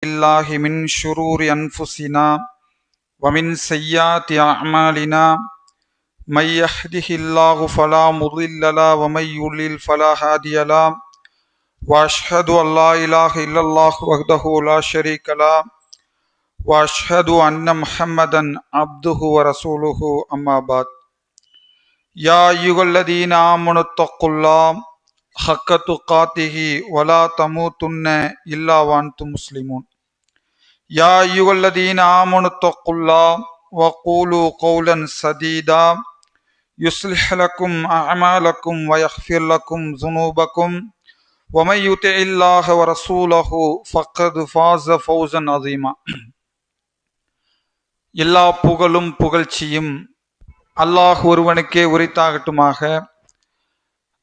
الله من شرور أنفسنا ومن سيئات أعمالنا من يهده الله فلا مضل له ومن يضلل فلا هادي له وأشهد أن لا إله إلا الله وحده لا شريك له وأشهد أن محمدا عبده ورسوله أما بعد يا أيها الذين آمنوا اتقوا الله حق تقاته ولا تموتن إلا وأنتم مسلمون يا أيها الذين آمنوا اتقوا الله وقولوا قولا سديدا يصلح لكم أعمالكم ويغفر لكم ذنوبكم ومن يطع الله ورسوله فقد فاز فوزا عظيما. எல்லா புகழும் புகழ்ச்சியும் அல்லாஹ் ஒருவனுக்கே உரித்தாகட்டுமாக.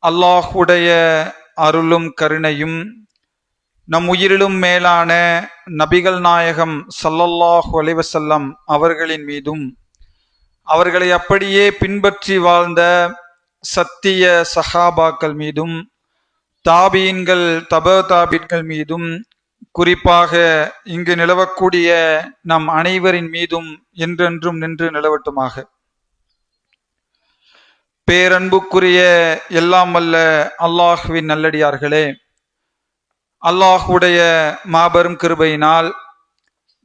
அல்லாஹுடைய அருளும் கருணையும் நம் உயிரிலும் மேலான நபிகள் நாயகம் ஸல்லல்லாஹு அலைஹி வஸல்லம் அவர்களின் மீதும் அவர்களை அப்படியே பின்பற்றி வாழ்ந்த சத்திய சஹாபாக்கள் மீதும் தாபீன்கள் தாபீன்கள் மீதும் குறிப்பாக இங்கு நிலவக்கூடிய நம் அனைவரின் மீதும் என்றென்றும் நின்று நிலவட்டுமாக. பேரன்புக்குரிய எல்லாம் வல்ல அல்லாஹுவின் நல்லடியார்களே, அல்லாஹுடைய மாபெரும் கிருபையினால்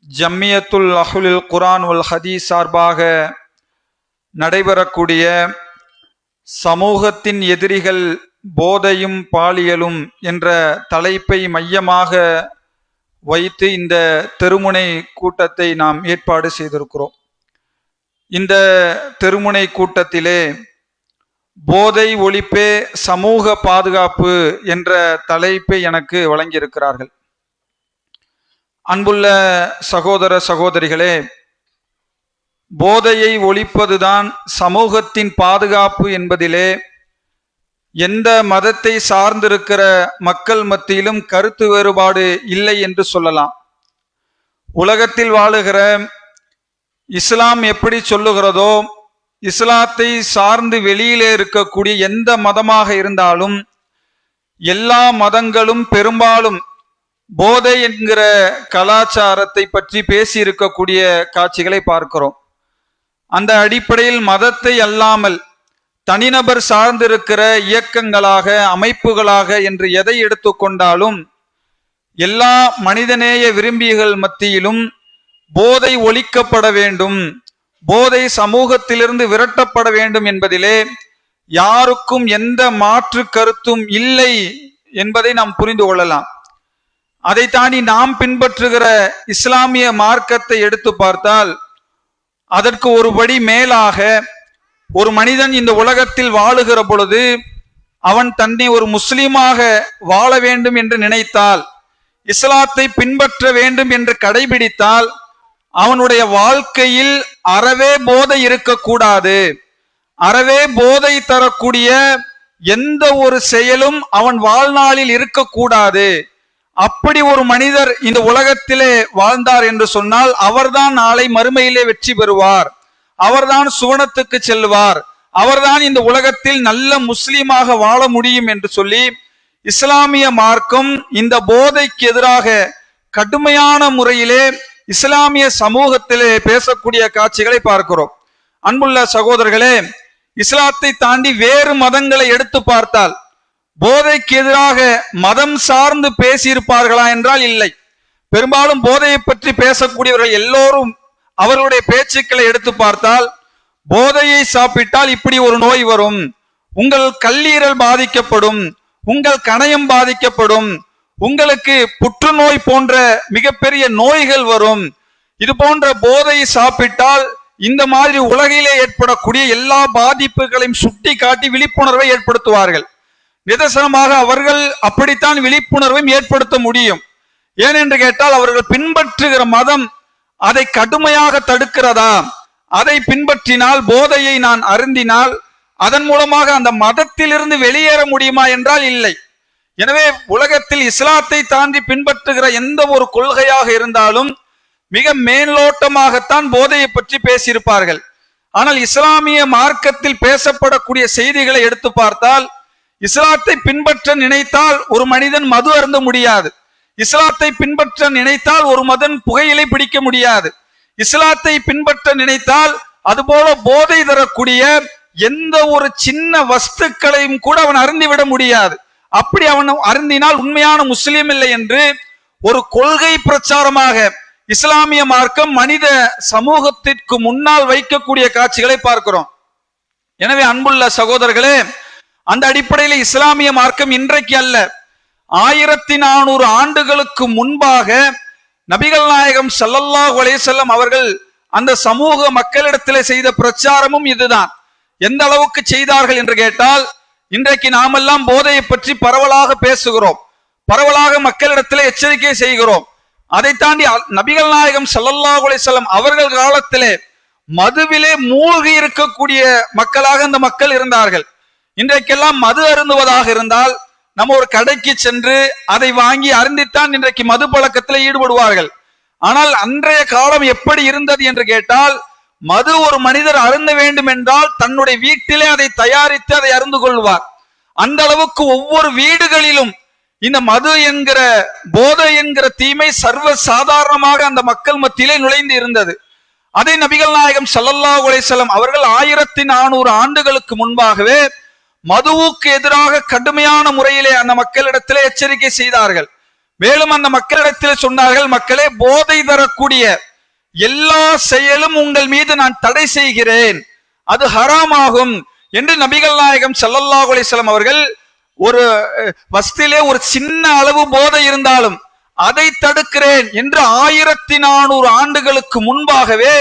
ஜம்மியத்துல் அஹ்லுல் குர்ஆன் வல் ஹதீஸ் சார்பாக நடைபெறக்கூடிய சமூகத்தின் எதிரிகள் போதையும் பாலியலும் என்ற தலைப்பை மையமாக வைத்து இந்த தெருமுனை கூட்டத்தை நாம் ஏற்பாடு செய்திருக்கிறோம். இந்த தெருமுனை கூட்டத்திலே போதை ஒழிப்பே சமூக பாதுகாப்பு என்ற தலைப்பை எனக்கு வழங்கியிருக்கிறார்கள். அன்புள்ள சகோதர சகோதரிகளே, போதையை ஒழிப்பதுதான் சமூகத்தின் பாதுகாப்பு என்பதிலே எந்த மதத்தை சார்ந்திருக்கிற மக்கள் மத்தியிலும் கருத்து வேறுபாடு இல்லை என்று சொல்லலாம். உலகத்தில் வாழுகிற இஸ்லாம் எப்படி சொல்லுகிறதோ, இஸ்லாத்தை சார்ந்து வெளியிலே இருக்கக்கூடிய எந்த மதமாக இருந்தாலும் எல்லா மதங்களும் பெரும்பாலும் போதை என்கிற கலாச்சாரத்தை பற்றி பேசி இருக்கக்கூடிய காட்சிகளை பார்க்கிறோம். அந்த அடிப்படையில் மதத்தை அல்லாமல் தனிநபர் சார்ந்திருக்கிற இயக்கங்களாக அமைப்புகளாக என்று எதை எடுத்துக்கொண்டாலும் எல்லா மனிதநேய விரும்பிகள் மத்தியிலும் போதை ஒழிக்கப்பட வேண்டும், போதை சமூகத்திலிருந்து விரட்டப்பட வேண்டும் என்பதிலே யாருக்கும் எந்த மாற்று கருத்தும் இல்லை என்பதை நாம் புரிந்து கொள்ளலாம். அதை தாண்டி நாம் பின்பற்றுகிற இஸ்லாமிய மார்க்கத்தை எடுத்து பார்த்தால் அதற்கு ஒருபடி மேலாக ஒரு மனிதன் இந்த உலகத்தில் வாழுகிற பொழுது அவன் தன்னை ஒரு முஸ்லீமாக வாழ வேண்டும் என்று நினைத்தால், இஸ்லாத்தை பின்பற்ற வேண்டும் என்று கடைபிடித்தால் அவனுடைய வாழ்க்கையில் அறவே போதை இருக்கக்கூடாது. அறவே போதை தரக்கூடிய எந்த ஒரு செயலும் அவன் வாழ்நாளில் இருக்கக்கூடாது. அப்படி ஒரு மனிதர் இந்த உலகத்திலே வாழ்ந்தார் என்று சொன்னால் அவர்தான் நாளை மறுமையிலே வெற்றி பெறுவார், அவர்தான் சுவனத்துக்கு செல்வார், அவர்தான் இந்த உலகத்தில் நல்ல முஸ்லீமாக வாழ முடியும் என்று சொல்லி இஸ்லாமிய மார்க்கம் இந்த போதைக்கு எதிராக கடுமையான முறையிலே இஸ்லாமிய சமூகத்திலே பேசக்கூடிய காட்சிகளை பார்க்கிறோம். அன்புள்ள சகோதரர்களே, இஸ்லாத்தை தாண்டி வேறு மதங்களை எடுத்து பார்த்தால் போதைக்கு எதிராக மதம் சார்ந்து பேசியிருப்பார்களா என்றால் இல்லை. பெரும்பாலும் போதையை பற்றி பேசக்கூடியவர்கள் எல்லோரும் அவர்களுடைய பேச்சுக்களை எடுத்து பார்த்தால் போதையை சாப்பிட்டால் இப்படி ஒரு நோய் வரும், உங்கள் கல்லீரல் பாதிக்கப்படும், உங்கள் கணையம் பாதிக்கப்படும், உங்களுக்கு புற்றுநோய் போன்ற மிகப்பெரிய நோய்கள் வரும், இது போன்ற போதையை சாப்பிட்டால் இந்த மாதிரி உலகிலே ஏற்படக்கூடிய எல்லா பாதிப்புகளையும் சுட்டி காட்டி விழிப்புணர்வை ஏற்படுத்துவார்கள். நிதர்சனமாக அவர்கள் அப்படித்தான் விழிப்புணர்வையும் ஏற்படுத்த முடியும். ஏனென்று கேட்டால் அவர்கள் பின்பற்றுகிற மதம் அதை கடுமையாக தடுக்கிறதா, அதை பின்பற்றினால் போதையை நான் அருந்தினால் அதன் மூலமாக அந்த மதத்திலிருந்து வெளியேற முடியுமா என்றால் இல்லை. எனவே உலகத்தில் இஸ்லாத்தை தாண்டி பின்பற்றுகிற எந்த ஒரு கொள்கையாக இருந்தாலும் மிக மேலோட்டமாகத்தான் போதையை பற்றி பேசியிருப்பார்கள். ஆனால் இஸ்லாமிய மார்க்கத்தில் பேசப்படக்கூடிய செய்திகளை எடுத்து பார்த்தால் இஸ்லாத்தை பின்பற்ற நினைத்தால் ஒரு மனிதன் மது அருந்த முடியாது, இஸ்லாத்தை பின்பற்ற நினைத்தால் ஒரு மதன் புகையிலை பிடிக்க முடியாது. இஸ்லாத்தை பின்பற்ற நினைத்தால் அதுபோல போதை தரக்கூடிய எந்த ஒரு சின்ன வஸ்துக்களையும் கூட அவன் அருந்திவிட முடியாது. அப்படி அவன் அருந்தினால் உண்மையான முஸ்லீம் இல்லை என்று ஒரு கொள்கை பிரச்சாரமாக இஸ்லாமிய மார்க்கம் மனித சமூகத்திற்கு முன்னால் வைக்கக்கூடிய காட்சிகளை பார்க்கிறோம். எனவே அன்புள்ள சகோதரர்களே, அந்த அடிப்படையில் இஸ்லாமிய மார்க்கம் இன்றைக்கு அல்ல, 1400 ஆண்டுகளுக்கு முன்பாக நபிகள் நாயகம் ஸல்லல்லாஹு அலைஹி வஸல்லம் அவர்கள் அந்த சமூக மக்களிடத்தில் செய்த பிரச்சாரமும் இதுதான். எந்த அளவுக்கு செய்தார்கள் என்று கேட்டால், இன்றைக்கு நாமெல்லாம் போதையை பற்றி பரவலாக பேசுகிறோம், பரவலாக மக்களிடத்தில் எச்சரிக்கை செய்கிறோம். அதை தாண்டி நபிகள் நாயகம் ஸல்லல்லாஹு அலைஹி வஸல்லம் அவர்கள் காலத்திலே மதுவிலே மூழ்கி இருக்கக்கூடிய மக்களாக அந்த மக்கள் இருந்தார்கள். இன்றைக்கெல்லாம் மது அருந்துவதாக இருந்தால் நம்ம ஒரு கடைக்கு சென்று அதை வாங்கி அருந்தித்தான் இன்றைக்கு மது பழக்கத்தில் ஈடுபடுவார்கள். ஆனால் அன்றைய காலம் எப்படி இருந்தது என்று கேட்டால், மது ஒரு மனிதர் அருந்த வேண்டும் என்றால் தன்னுடைய வீட்டிலே அதை தயாரித்து அதை அருந்து கொள்வார். அந்த அளவுக்கு ஒவ்வொரு வீடுகளிலும் இந்த மது என்கிற போதை என்கிற தீமை சர்வ சாதாரணமாக அந்த மக்கள் மத்தியிலே நுழைந்து இருந்தது. அதை நபிகள் நாயகம் ஸல்லல்லாஹு அலைஹி வஸல்லம் அவர்கள் 1400 ஆண்டுகளுக்கு முன்பாகவே மதுவுக்கு எதிராக கடுமையான முறையிலே அந்த மக்களிடத்திலே எச்சரிக்கை செய்தார்கள். மேலும் அந்த மக்களிடத்திலே சொன்னார்கள், மக்களே, போதை தரக்கூடிய எல்லா செயலும் உங்கள் மீது நான் தடை செய்கிறேன், அது ஹராமாகும் என்று நபிகள் நாயகம் ஸல்லல்லாஹு அலைஹி வஸல்லம் அவர்கள் ஒரு வஸ்திலே ஒரு சின்ன அளவு போதை இருந்தாலும் அதை தடுக்கிறேன் என்று 1400 ஆண்டுகளுக்கு முன்பாகவே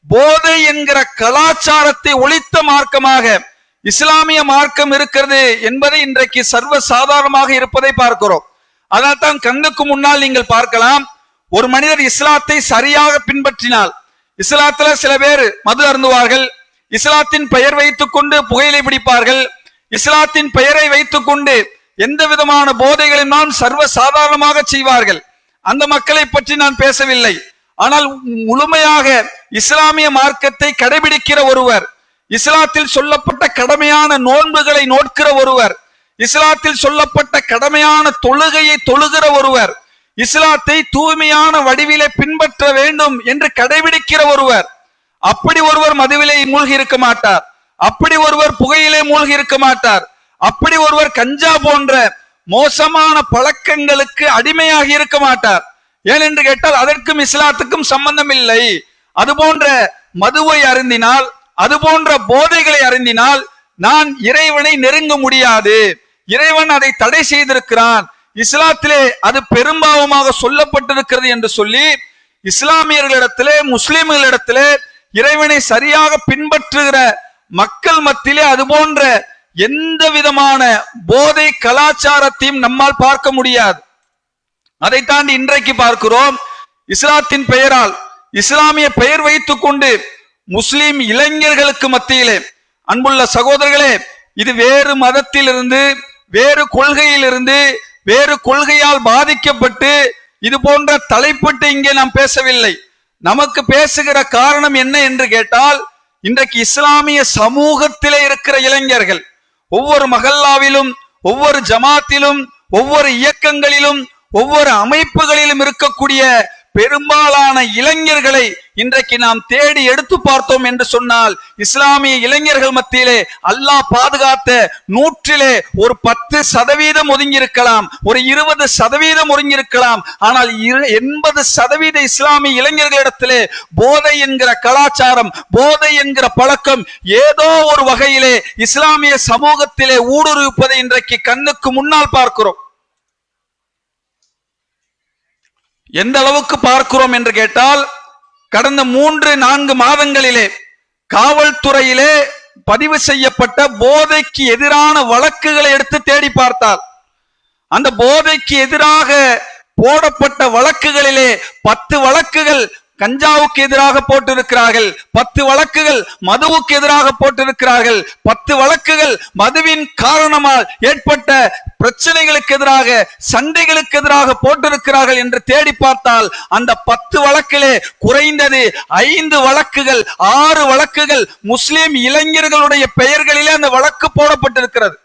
போதை என்கிற கலாச்சாரத்தை ஒழித்த மார்க்கமாக இஸ்லாமிய மார்க்கம் இருக்கிறது என்பதை இன்றைக்கு சர்வ சாதாரணமாக இருப்பதை பார்க்கிறோம். அதனால் தான் கண்ணுக்கு முன்னால் நீங்கள் பார்க்கலாம், ஒரு மனிதர் இஸ்லாத்தை சரியாக பின்பற்றினால், இஸ்லாத்துல சில பேர் மது அருந்துவார்கள், இஸ்லாத்தின் பெயர் வைத்துக் கொண்டு புகையிலை பிடிப்பார்கள், இஸ்லாத்தின் பெயரை வைத்துக் கொண்டு எந்த விதமான போதைகளையும் சர்வ சாதாரணமாக செய்வார்கள். அந்த மக்களை பற்றி நான் பேசவில்லை. ஆனால் முழுமையாக இஸ்லாமிய மார்க்கத்தை கடைபிடிக்கிற ஒருவர், இஸ்லாத்தில் சொல்லப்பட்ட கடமையான நோன்புகளை நோட்கிற ஒருவர், இஸ்லாத்தில் சொல்லப்பட்ட கடமையான தொழுகையை தொழுகிற ஒருவர், இஸ்லாத்தை தூய்மையான வடிவிலே பின்பற்ற வேண்டும் என்று கடைபிடிக்கிற ஒருவர், அப்படி ஒருவர் மதுவிலே மூழ்கி இருக்க மாட்டார், அப்படி ஒருவர் புகையிலே மூழ்கி இருக்க மாட்டார், அப்படி ஒருவர் கஞ்சா போன்ற மோசமான பழக்கங்களுக்கு அடிமையாகி இருக்க மாட்டார். ஏனென்று கேட்டால் அதற்கும் இஸ்லாத்துக்கும் சம்பந்தம் இல்லை. அது போன்ற மதுவை அருந்தினால், அது போன்ற போதைகளை அருந்தினால் நான் இறைவனை நெருங்க முடியாது, இறைவன் அதை தடை செய்திருக்கிறான், இஸ்லாத்திலே அது பெரும்பாவமாக சொல்லப்பட்டிருக்கிறது என்று சொல்லி இஸ்லாமியர்களிடத்திலே முஸ்லிம்களிடத்திலே இறைவனை சரியாக பின்பற்றுகிற மக்கள் மத்தியிலே அது போன்ற எந்த விதமான போதை கலாச்சாரத்தையும் நம்மால் பார்க்க முடியாது. அதை தாண்டி இன்றைக்கு பார்க்கிறோம், இஸ்லாத்தின் பெயரால் இஸ்லாமிய பெயர் வைத்துக் கொண்டு முஸ்லிம் இளைஞர்களுக்கு மத்தியிலே, அன்புள்ள சகோதரர்களே, இது வேறு மதத்திலிருந்து, வேறு கொள்கையிலிருந்து, வேறு கொள்கையால் பாதிக்கப்பட்டு இது போன்ற தலைப்பட்டு இங்கே நாம் பேசவில்லை. நமக்கு பேசுகிற காரணம் என்ன என்று கேட்டால், இன்றைக்கு இஸ்லாமிய சமூகத்திலே இருக்கிற இளைஞர்கள் ஒவ்வொரு மஹல்லாவிலும், ஒவ்வொரு ஜமாத்திலும், ஒவ்வொரு இயக்கங்களிலும், ஒவ்வொரு அமைப்புகளிலும் இருக்கக்கூடிய பெரும்பாலான இளைஞர்களை இன்றைக்கு நாம் தேடி எடுத்து பார்த்தோம் என்று சொன்னால், இஸ்லாமிய இளைஞர்கள் மத்தியிலே அல்லாஹ் பாதுகாத்த 100லே ஒரு 10% ஒதுங்கி இருக்கலாம், ஒரு 20% ஒதுங்கி இருக்கலாம். ஆனால் 80% இஸ்லாமிய இளைஞர்களிடத்திலே போதை என்கிற கலாச்சாரம், போதை என்கிற பழக்கம் ஏதோ ஒரு வகையிலே இஸ்லாமிய சமூகத்திலே ஊடுருவிப்பதை இன்றைக்கு கண்ணுக்கு முன்னால் பார்க்கிறோம். எந்த அளவுக்கு பார்க்கிறோம் என்று கேட்டால், கடந்த 3-4 மாதங்களிலே காவல்துறையிலே பதிவு செய்யப்பட்ட போதைக்கு எதிரான வழக்குகளை எடுத்து தேடி பார்த்தால், அந்த போதைக்கு எதிராக போடப்பட்ட வழக்குகளிலே 10 வழக்குகள் கஞ்சாவுக்கு எதிராக போட்டிருக்கிறார்கள், 10 வழக்குகள் மதுவுக்கு எதிராக போட்டிருக்கிறார்கள், 10 வழக்குகள் மதுவின் காரணமாக ஏற்பட்ட பிரச்சனைகளுக்கு எதிராக, சண்டைகளுக்கு எதிராக போட்டிருக்கிறார்கள் என்று தேடி பார்த்தால், அந்த 10 வழக்கிலே குறைந்தது 5 வழக்குகள் 6 வழக்குகள் முஸ்லிம் இளைஞர்களுடைய பெயர்களிலே அந்த வழக்கு போடப்பட்டிருக்கிறது.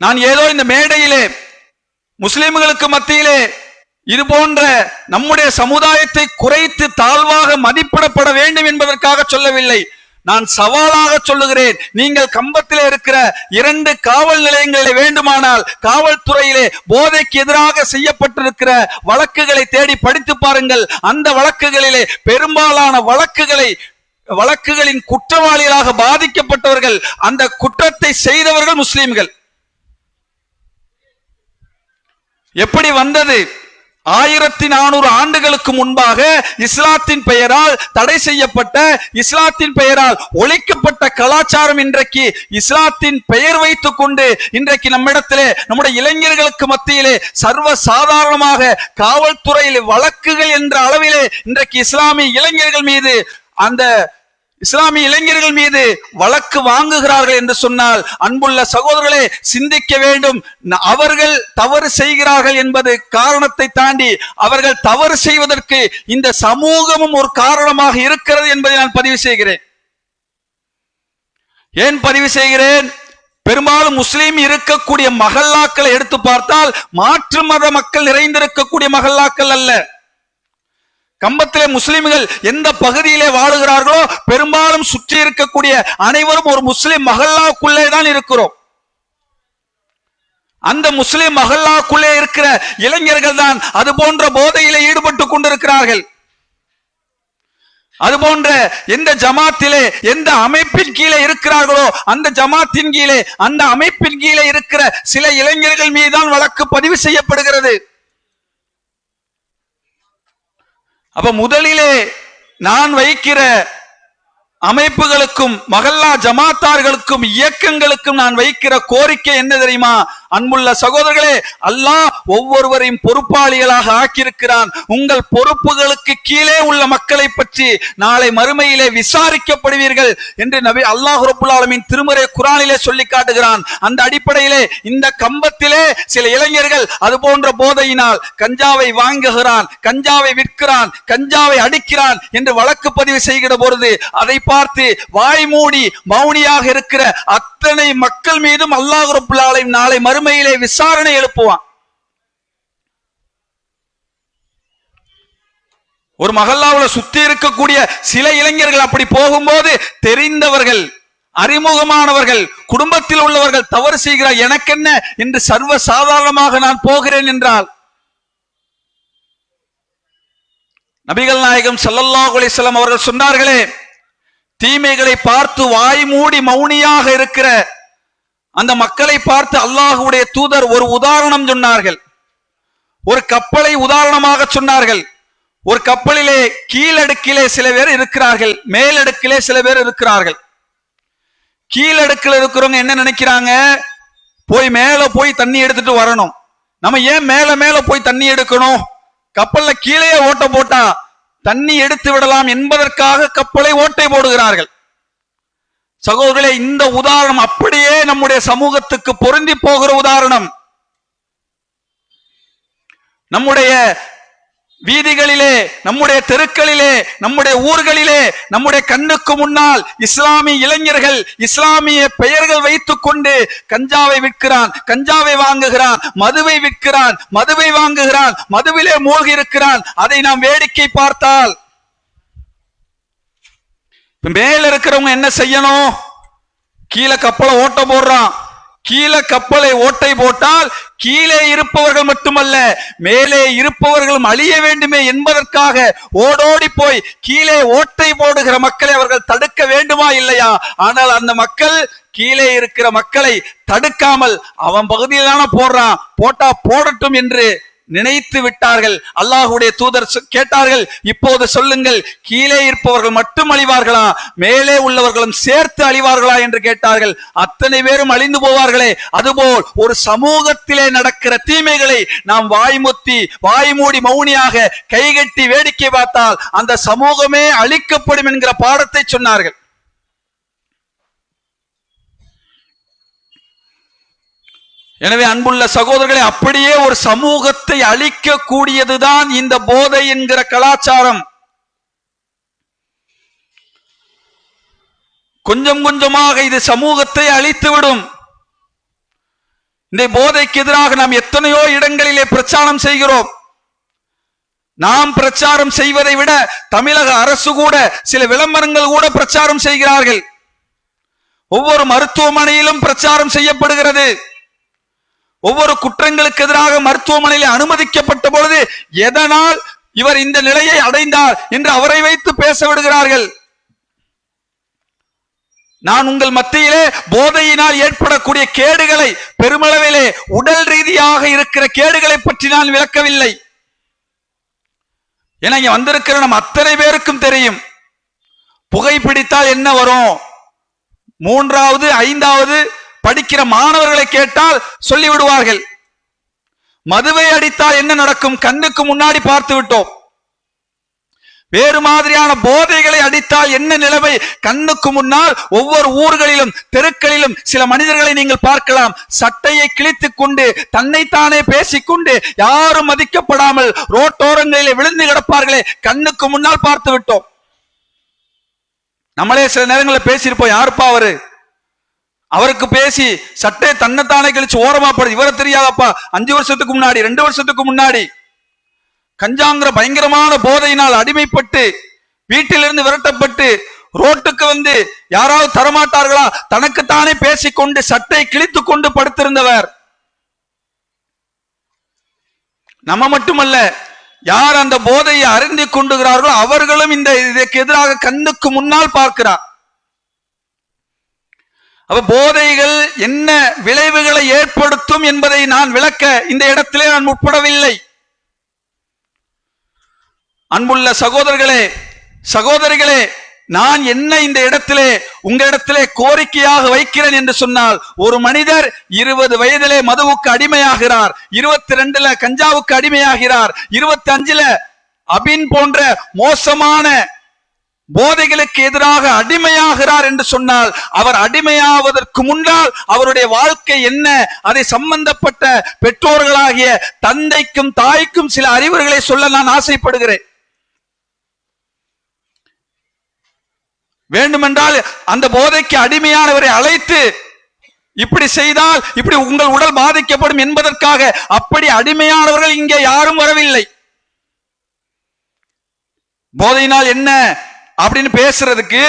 நான் ஏதோ இந்த மேடையிலே முஸ்லிம்களுக்கு மத்தியிலே இது போன்ற நம்முடைய சமுதாயத்தை குறைத்து தாழ்வாக மதிப்பிடப்பட வேண்டும் என்பதற்காக சொல்லவில்லை. நான் சவாலாக சொல்லுகிறேன். நீங்கள் கம்பத்திலே இருக்கிற 2 காவல் நிலையங்களை வேண்டுமானால் காவல்துறையிலே போதைக்கு எதிராக செய்யப்பட்டிருக்கிற வழக்குகளை தேடி படித்து பாருங்கள். அந்த வழக்குகளிலே பெரும்பாலான வழக்குகளின் குற்றவாளிகளாக பாதிக்கப்பட்டவர்கள், அந்த குற்றத்தை செய்தவர்கள் முஸ்லிம்கள். எப்படி வந்தது? 1400 ஆண்டுகளுக்கு முன்பாக இஸ்லாத்தின் பெயரால் தடை செய்யப்பட்ட, இஸ்லாத்தின் பெயரால் ஒழிக்கப்பட்ட கலாச்சாரம் இன்றைக்கு இஸ்லாத்தின் பெயர் வைத்துக் கொண்டு இன்றைக்கு நம்மிடத்திலே, நம்முடைய இளைஞர்களுக்கு மத்தியிலே சர்வ சாதாரணமாக காவல்துறையில் வழக்குகள் என்ற அளவிலே இன்றைக்கு இஸ்லாமிய இளைஞர்கள் மீது வழக்கு வாங்குகிறார்கள் என்று சொன்னால், அன்புள்ள சகோதரர்களே, சிந்திக்க வேண்டும். அவர்கள் தவறு செய்கிறார்கள் என்பது காரணத்தை தாண்டி அவர்கள் தவறு செய்வதற்கு இந்த சமூகமும் ஒரு காரணமாக இருக்கிறது என்பதை நான் பதிவு செய்கிறேன். ஏன் பதிவு செய்கிறேன்? பெரும்பாலும் முஸ்லீம் இருக்கக்கூடிய மஹல்லாக்களை எடுத்து பார்த்தால் மாற்று மத மக்கள் நிறைந்திருக்கக்கூடிய மஹல்லாக்கள் அல்ல. கம்பத்திலே முஸ்லிம்கள் எந்த பகுதியிலே வாழுகிறார்களோ பெரும்பாலும் சுற்றி இருக்கக்கூடிய அனைவரும் ஒரு முஸ்லிம் மஹல்லாக்குள்ளே தான் இருக்கிறோம். அந்த முஸ்லிம் மஹல்லாக்குள்ளே இருக்கிற இளைஞர்கள் தான் அது போன்ற போதையிலே ஈடுபட்டு கொண்டிருக்கிறார்கள். அதுபோன்ற எந்த ஜமாத்திலே எந்த அமைப்பின் கீழே இருக்கிறார்களோ அந்த ஜமாத்தின் கீழே, அந்த அமைப்பின் கீழே இருக்கிற சில இளைஞர்கள் மீதுதான் வழக்கு பதிவு செய்யப்படுகிறது. அப்ப முதலிலே நான் வைக்கிற அமைப்புகளுக்கும் மஹல்லா ஜமாத்தார்களுக்கும் இயக்கங்களுக்கும் நான் வைக்கிற கோரிக்கை என்ன தெரியுமா? அன்புள்ள சகோதரர்களே, அல்லாஹ் ஒவ்வொருவரையும் பொறுப்பாளிகளாக ஆக்கியிருக்கிறான். உங்கள் பொறுப்புகளுக்கு கீழே உள்ள மக்களை பற்றி நாளை மறுமையிலே விசாரிக்கப்படுவீர்கள் என்று நபி அல்லாஹ் ரப்பல் ஆலமீன் திருமறை குர்ஆனிலே சொல்லி காட்டுகிறான். அந்த அடிப்படையிலே இந்த கம்பத்திலே சில இளைஞர்கள் அது போன்ற போதையினால் கஞ்சாவை வாங்குகிறான், கஞ்சாவை விற்கிறான், கஞ்சாவை அடிக்கிறான் என்று வழக்கு பதிவு செய்கிற பொழுது அதை பார்த்து வாய் மூடி மௌனியாக இருக்கிற அத்தனை மக்கள் மீதும் அல்லாஹ் ரப்பல் ஆலமீன் நாளை மறுமையிலே விசாரணை எழுப்புவான். ஒரு மஹல்லாவுல சுத்தி இருக்கக்கூடிய சில இளைஞர்கள் அப்படி போகும்போது தெரிந்தவர்கள், அறிமுகமானவர்கள், குடும்பத்தில் உள்ளவர்கள் தவறு செய்கிறார், எனக்கென்ன என்று சர்வ சாதாரணமாக நான் போகிறேன் என்றால், நபிகள் நாயகம் ஸல்லல்லாஹு அலைஹி வஸல்லம் அவர்கள் சொன்னார்களே, தீமைகளை பார்த்து வாய் மூடி மௌனியாக இருக்கிற அந்த மக்களை பார்த்து அல்லாஹ்வுடைய தூதர் ஒரு உதாரணம் சொன்னார்கள். ஒரு கப்பலை உதாரணமாக சொன்னார்கள். ஒரு கப்பலிலே கீழடுக்கிலே சில பேர் இருக்கிறார்கள், மேலடுக்கிலே சில பேர் இருக்கிறார்கள். கீழடுக்கில் இருக்கிறவங்க என்ன நினைக்கிறாங்க? மேல போய் தண்ணி எடுத்துட்டு வரணும். நம்ம ஏன் மேல போய் தண்ணி எடுக்கணும்? கப்பல்ல கீழே ஓட்ட போட்டா தண்ணி எடுத்து விடலாம் என்பதற்காக கப்பலை ஓட்டை போடுகிறார்கள். சகோதரர்களே, இந்த உதாரணம் அப்படியே நம்முடைய சமூகத்துக்கு பொருந்தி போகிற உதாரணம். நம்முடைய வீதிகளிலே, நம்முடைய தெருக்களிலே, நம்முடைய ஊர்களிலே, நம்முடைய கண்ணுக்கு முன்னால் இஸ்லாமிய இளைஞர்கள் இஸ்லாமிய பெயர்கள் வைத்துக் கொண்டு கஞ்சாவை விற்கிறான், கஞ்சாவை வாங்குகிறான், மதுவை விற்கிறான், மதுவை வாங்குகிறான், மதுவிலே மூழ்கி இருக்கிறான். அதை நாம் வேடிக்கை பார்த்தால் மேல இருக்கிறவங்க என்ன செய்யணும்? கீழே கப்பலை ஓட்ட போடுறான். கீழே கப்பலை ஓட்டை போட்டால் கீழே இருப்பவர்கள் மட்டுமல்ல மேலே இருப்பவர்களும் அழிய வேண்டுமே என்பதற்காக ஓடோடி போய் கீழே ஓட்டை போடுகிற மக்களை அவர்கள் தடுக்க வேண்டுமா இல்லையா? ஆனால் அந்த மக்கள் கீழே இருக்கிற மக்களை தடுக்காமல் அவன் பகுதியிலான போடுறான், போட்டா போடட்டும் என்று நினைத்து விட்டார்கள். அல்லாஹ்வுடைய தூதர் கேட்டார்கள், இப்போது சொல்லுங்கள், கீழே இருப்பவர்கள் மட்டும் அழிவார்களா, மேலே உள்ளவர்களும் சேர்த்து அழிவார்களா என்று கேட்டார்கள். அத்தனை பேரும் அழிந்து போவார்களே. அதுபோல் ஒரு சமூகத்திலே நடக்கிற தீமைகளை நாம் வாய் மூடி மௌனியாக கைகட்டி வேடிக்கை பார்த்தால் அந்த சமூகமே அழிக்கப்படும் என்கிற பாடத்தை சொன்னார்கள். எனவே அன்புள்ள சகோதரர்களே, அப்படியே ஒரு சமூகத்தை அழிக்க கூடியதுதான் இந்த போதை என்கிற கலாச்சாரம். கொஞ்சம் கொஞ்சமாக இது சமூகத்தை அழித்துவிடும். இந்த போதைக்கு எதிராக நாம் எத்தனையோ இடங்களிலே பிரச்சாரம் செய்கிறோம். நாம் பிரச்சாரம் செய்வதை விட தமிழக அரசு கூட சில விளம்பரங்கள் கூட பிரச்சாரம் செய்கிறார்கள். ஒவ்வொரு மருத்துவமனையிலும் பிரச்சாரம் செய்யப்படுகிறது. ஒவ்வொரு குற்றங்களுக்கு எதிராக மருத்துவமனையில் அனுமதிக்கப்பட்ட பொழுது எதனால் இவர் இந்த நிலையை அடைந்தார் என்று அவரை வைத்து பேச விடுகிறார்கள். நான் உங்கள் மத்தியிலே போதையினால் ஏற்படக்கூடிய கேடுகளை, பெருமளவிலே உடல் ரீதியாக இருக்கிற கேடுகளை பற்றி நான் விளக்கவில்லை. ஏன்னா இங்க வந்திருக்கிற நம்ம அத்தனை பேருக்கும் தெரியும் புகைப்பிடித்தால் என்ன வரும். 3வது 5வது படிக்கிற மாணவர்களை கேட்டால் சொல்லிவிடுவார்கள். மதுவை அடித்தால் என்ன நடக்கும் கண்ணுக்கு முன்னாடி பார்த்து விட்டோம். வேறு மாதிரியான போதைகளை அடித்தால் என்ன நிலைமை கண்ணுக்கு முன்னால் ஒவ்வொரு ஊர்களிலும் தெருக்களிலும் சில மனிதர்களை நீங்கள் பார்க்கலாம். சட்டையை கிழித்துக் கொண்டு தன்னைத்தானே பேசிக்கொண்டு யாரும் மதிக்கப்படாமல் ரோட்டோரங்களிலே விழுந்து கிடப்பார்களே, கண்ணுக்கு முன்னால் பார்த்து விட்டோம். நம்மளே சில நேரங்களில் பேசியிருப்போம், யாருப்பா அவருக்கு பேசி சட்டை தன்னைத்தானே கழிச்சு ஓரமா போடுது, இவரை தெரியாதப்பா. 5 வருஷத்துக்கு முன்னாடி 2 வருஷத்துக்கு முன்னாடி கஞ்சாங்கிற பயங்கரமான போதையினால் அடிமைப்பட்டு வீட்டிலிருந்து விரட்டப்பட்டு ரோட்டுக்கு வந்து யாராவது தரமாட்டார்களா தனக்குத்தானே பேசிக்கொண்டு சட்டை கிழித்து கொண்டு படுத்திருந்தவர். நம்ம மட்டுமல்ல, யார் அந்த போதையை அருந்தி கொண்டுகிறார்களோ அவர்களும் இந்த இதற்கு எதிராக கண்ணுக்கு முன்னால் பார்க்கிறார். அப்ப போதைகள் என்ன விளைவுகளை ஏற்படுத்தும் என்பதை நான் விளக்க இந்த இடத்திலே நான் முற்படவில்லை. அன்புள்ள சகோதரர்களே, சகோதரிகளே, நான் என்ன இந்த இடத்திலே உங்களிடத்திலே கோரிக்கையாக வைக்கிறேன் என்று சொன்னால், ஒரு மனிதர் 20 வயதிலே மதுவுக்கு அடிமையாகிறார், 22ல கஞ்சாவுக்கு அடிமையாகிறார், 25ல அபின் போன்ற மோசமான போதைகளுக்கு எதிராக அடிமையாகிறார் என்று சொன்னால், அவர் அடிமையாவதற்கு முன்னால் அவருடைய வாழ்க்கை என்ன, அதை சம்பந்தப்பட்ட பெற்றோர்களாகிய தந்தைக்கும் தாய்க்கும் சில அறிவுரைகளை சொல்ல நான் ஆசைப்படுகிறேன். வேண்டுமென்றால் அந்த போதைக்கு அடிமையானவரை அழைத்து இப்படி செய்தால் இப்படி உங்கள் உடல் பாதிக்கப்படும் என்பதற்காக அப்படி அடிமையானவர்கள் இங்கே யாரும் வரவில்லை. போதையினால் என்ன அப்படின்னு பேசுறதுக்கு